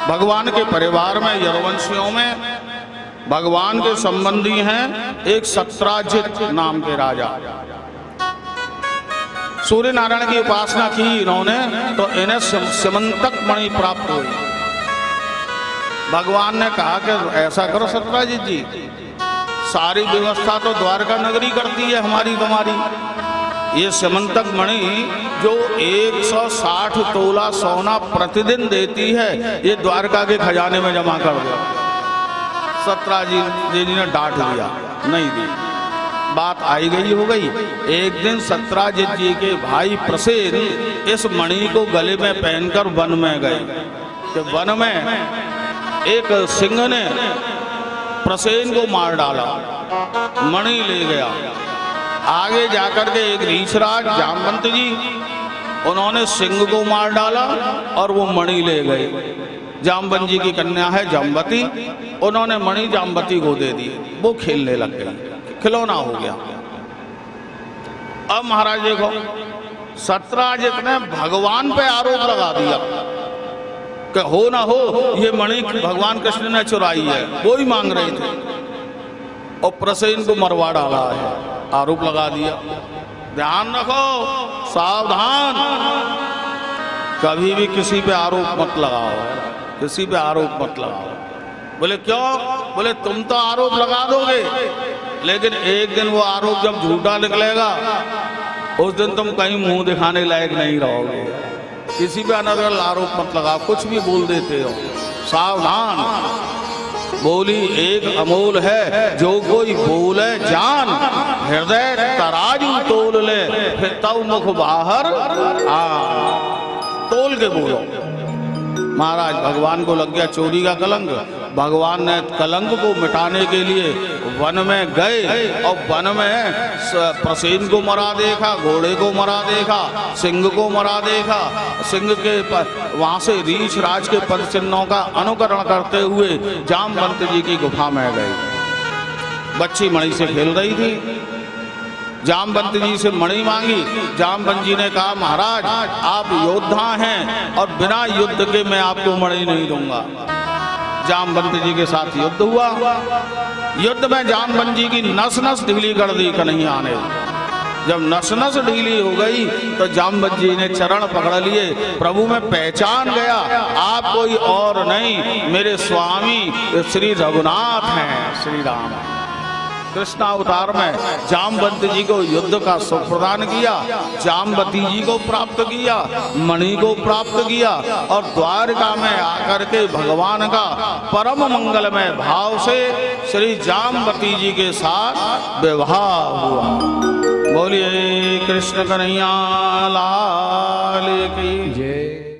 भगवान के परिवार में, यदुवंशियों में भगवान के संबंधी हैं एक सत्राजित नाम के राजा। सूर्य नारायण की उपासना की इन्होंने तो इन्हें सिमंतक मणि प्राप्त हुई। भगवान ने कहा कि ऐसा करो सत्राजित जी, सारी व्यवस्था तो द्वारका नगरी करती है हमारी तुम्हारी, ये सिमंतक मणि जो 160 तोला सोना प्रतिदिन देती है ये द्वारका के खजाने में जमा कर दो। सत्राजित जी ने डांट दिया, नहीं दी। बात आई गई हो गई। एक दिन सत्राजित जी के भाई प्रसेन इस मणि को गले में पहनकर वन में गए। कि वन में एक सिंह ने प्रसेन को मार डाला, मणि ले गया। आगे जाकर के एक रीछराज जामवंत जी, उन्होंने सिंह को मार डाला और वो मणि ले गए। जामवंत जी की कन्या है जाम्बती, उन्होंने मणि जाम्बती को दे दी, वो खेलने लग गई, खिलौना हो गया। अब महाराज देखो, सत्राजित ने भगवान पे आरोप लगा दिया कि हो ना हो ये मणि भगवान कृष्ण ने चुराई है, वो ही मांग रहे थे, और प्रसेन को मरवा डाला है, आरोप लगा दिया। ध्यान रखो, सावधान, कभी भी किसी पे आरोप मत लगाओ, किसी पे आरोप मत लगाओ। बोले क्यों? बोले तुम तो आरोप लगा दोगे, लेकिन एक दिन वो आरोप जब झूठा निकलेगा उस दिन तुम कहीं मुंह दिखाने लायक नहीं रहोगे। किसी पे अनर्गल आरोप मत लगाओ, कुछ भी बोल देते हो, सावधान। बोली एक अमोल है, जो कोई बोले जान, हृदय तराजू तोल ले, फिर तब मुख बाहर आ। तोल के बोलो। महाराज भगवान को लग गया चोरी का कलंक। भगवान ने कलंक को मिटाने के लिए वन में गए और वन में प्रसेन को मरा देखा, घोड़े को मरा देखा, सिंह को मरा देखा। सिंह के वहां से रीछ राज के पद चिन्हों का अनुकरण करते हुए जामवंत जी की गुफा में गए। बच्ची मणि से खेल रही थी, जामवंत जी से मणि मांगी। जामवंत जी ने कहा महाराज आप योद्धा हैं और बिना युद्ध के मैं आपको मणि नहीं दूंगा। जामवंत जी के साथ युद्ध हुआ। युद्ध में जामवंत जी की नस नस ढीली कर दी कन्हैया ने। जब नस नस ढीली हो गई तो जामवंत जी ने चरण पकड़ लिए। प्रभु में पहचान गया, आप कोई और नहीं, मेरे स्वामी श्री रघुनाथ हैं, श्री राम। कृष्ण अवतार में जामवंत जी को युद्ध का सुख प्रदान किया, जामवती जी को प्राप्त किया, मणि को प्राप्त किया और द्वारका में आकर के भगवान का परम मंगलमय भाव से श्री जामवती जी के साथ विवाह हुआ। बोलिए कृष्ण कन्हैया लाल की जय।